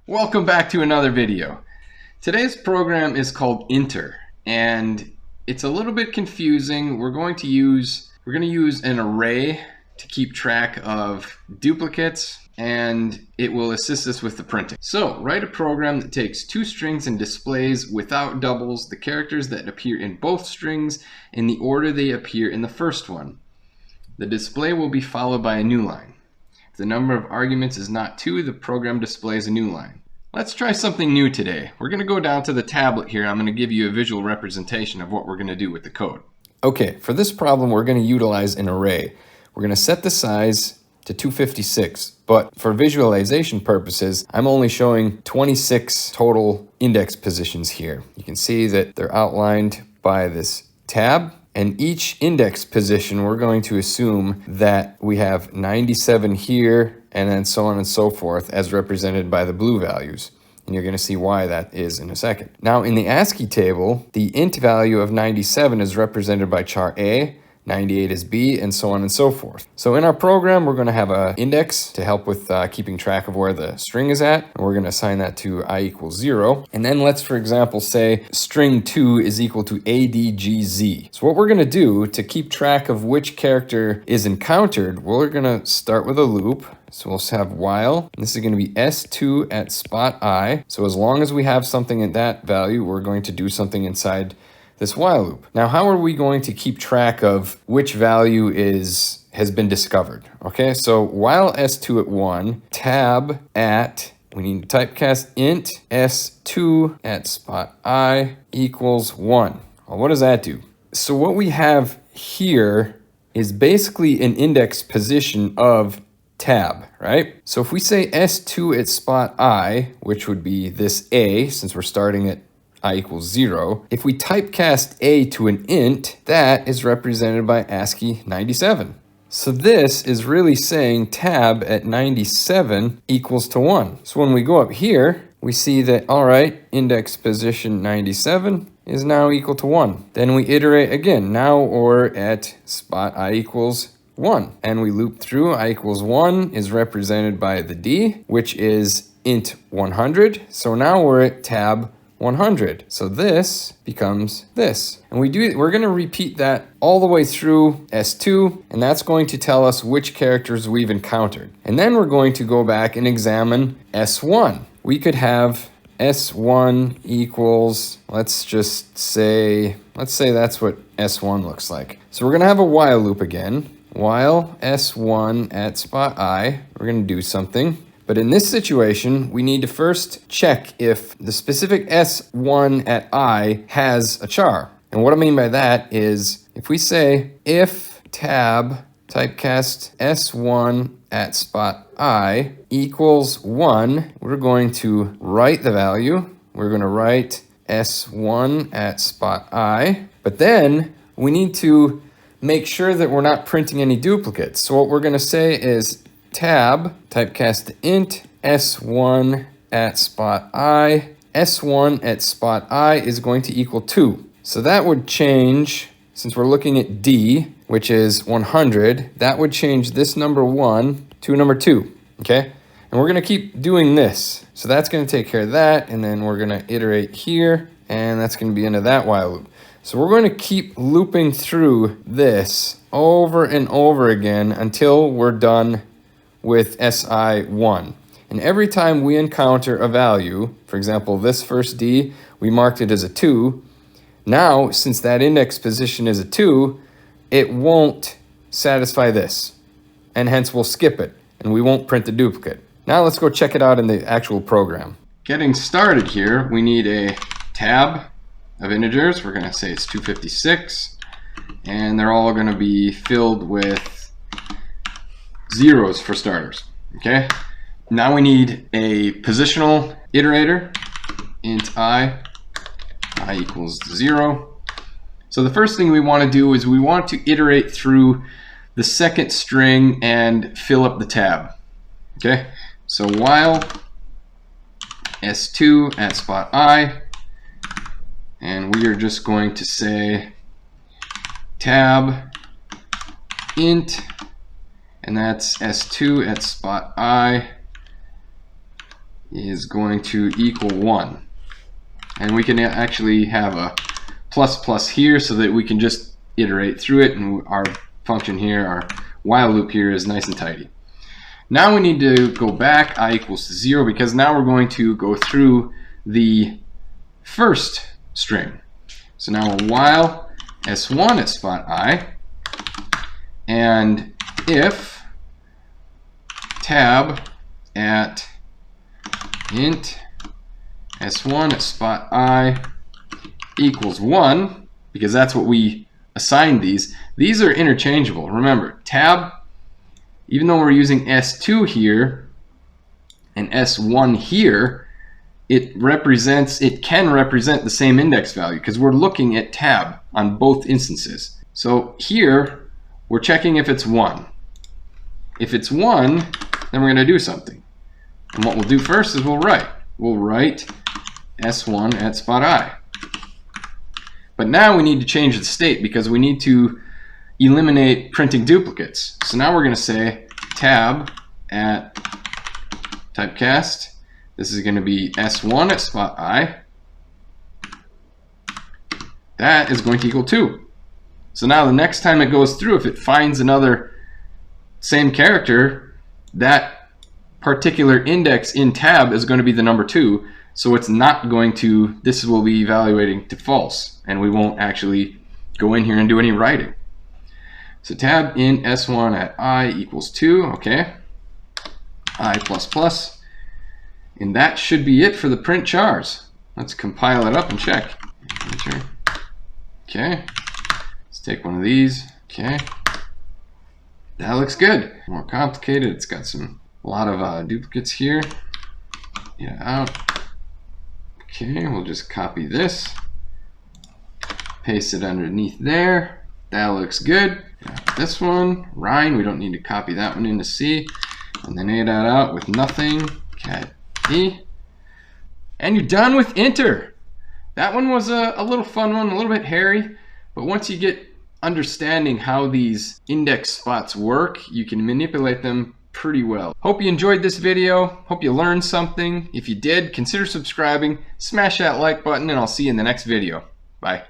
Welcome back to another video. Today's program is called Inter, and it's a little bit confusing. We're going to use an array to keep track of duplicates, and it will assist us with the printing. So write a program that takes two strings and displays without doubles the characters that appear in both strings in the order they appear in the first one. The display will be followed by a new line. If the number of arguments is not 2, the program displays a new line. Let's try something new today. We're going to go down to the tablet here. I'm going to give you a visual representation of what we're going to do with the code. Okay, for this problem, we're going to utilize an array. We're going to set the size to 256, but for visualization purposes, I'm only showing 26 total index positions here. You can see that they're outlined by this tab, and each index position, we're going to assume that we have 97 here, and then so on and so forth as represented by the blue values. And you're going to see why that is in a second. Now in the ASCII table, the int value of 97 is represented by char A, 98 is B, and so on and so forth. So in our program, we're going to have an index to help with keeping track of where the string is at. And we're going to assign that to I equals 0. And then let's, for example, say string 2 is equal to ADGZ. So what we're going to do to keep track of which character is encountered, we're going to start with a loop. So we'll have while, and this is going to be S2 at spot I. So as long as we have something at that value, we're going to do something inside this while loop. Now, how are we going to keep track of which value has been discovered? Okay, so while S2 at 1, tab at, we need to typecast int S2 at spot I equals 1. Well, what does that do? So what we have here is basically an index position of tab, right? So if we say S2 at spot I, which would be this A, since we're starting at I equals 0, if we typecast A to an int, that is represented by ASCII 97. So this is really saying tab at 97 equals to 1. So when we go up here, we see that, all right, index position 97 is now equal to 1. Then we iterate again. Now we're at spot I equals 1. And we loop through. I equals 1 is represented by the D, which is int 100. So now we're at tab 100. So this becomes this. And we're going to repeat that all the way through S2, and that's going to tell us which characters we've encountered. And then we're going to go back and examine S1. We could have S1 equals, let's say that's what S1 looks like. So we're going to have a while loop again. While S1 at spot I, we're going to do something. But in this situation, we need to first check if the specific S1 at I has a char. And what I mean by that is if we say if tab typecast S1 at spot I equals 1, we're going to write the value. We're going to write S1 at spot I. But then we need to make sure that we're not printing any duplicates. So what we're going to say is tab typecast int S1 at spot I. S1 at spot I is going to equal 2. So that would change, since we're looking at D, which is 100, that would change this number 1 to number 2, okay? And we're going to keep doing this. So that's going to take care of that, and then we're going to iterate here, and that's going to be into that while loop. So we're going to keep looping through this over and over again until we're done with SI1. And every time we encounter a value, for example, this first D, we marked it as a 2. Now, since that index position is a 2, it won't satisfy this. And hence we'll skip it, and we won't print the duplicate. Now let's go check it out in the actual program. Getting started here, we need a tab of integers. We're going to say it's 256, and they're all going to be filled with zeros for starters, okay? Now we need a positional iterator, int I equals 0. So the first thing we want to do is we want to iterate through the second string and fill up the tab, okay? So while S2 at spot I, and we are just going to say tab int, and that's S2 at spot I is going to equal 1. And we can actually have a plus here so that we can just iterate through it, and our function here, our while loop here, is nice and tidy. Now we need to go back I equals to 0, because now we're going to go through the first string. So now while s1 at spot I, and if tab at int s1 at spot I equals 1, because that's what we assigned these. These are interchangeable. Remember, tab, even though we're using s2 here and s1 here, it can represent the same index value, because we're looking at tab on both instances. So here we're checking if it's 1. If it's 1, then we're going to do something. And what we'll do first is we'll write s1 at spot I. But now we need to change the state, because we need to eliminate printing duplicates. So now we're going to say tab at typecast. This is going to be s1 at spot I. That is going to equal 2. So now the next time it goes through, if it finds another same character, that particular index in tab is going to be the number 2. So it's not going to, this will be evaluating to false, and we won't actually go in here and do any writing. So tab in s1 at I equals 2, okay, I plus plus, and that should be it for the print chars. Let's compile it up and check. Enter. Okay, let's take one of these. Okay, that looks good. More complicated, it's got a lot of duplicates here. Yeah, out. Okay, we'll just copy this, paste it underneath there. That looks good. This one, Rhine, we don't need to copy that one into C. And then A that out with nothing, cat E. And you're done with enter. That one was a little fun one, a little bit hairy, but once you get understanding how these index spots work, you can manipulate them pretty well. Hope you enjoyed this video. Hope you learned something. If you did, consider subscribing, smash that like button, and I'll see you in the next video. Bye.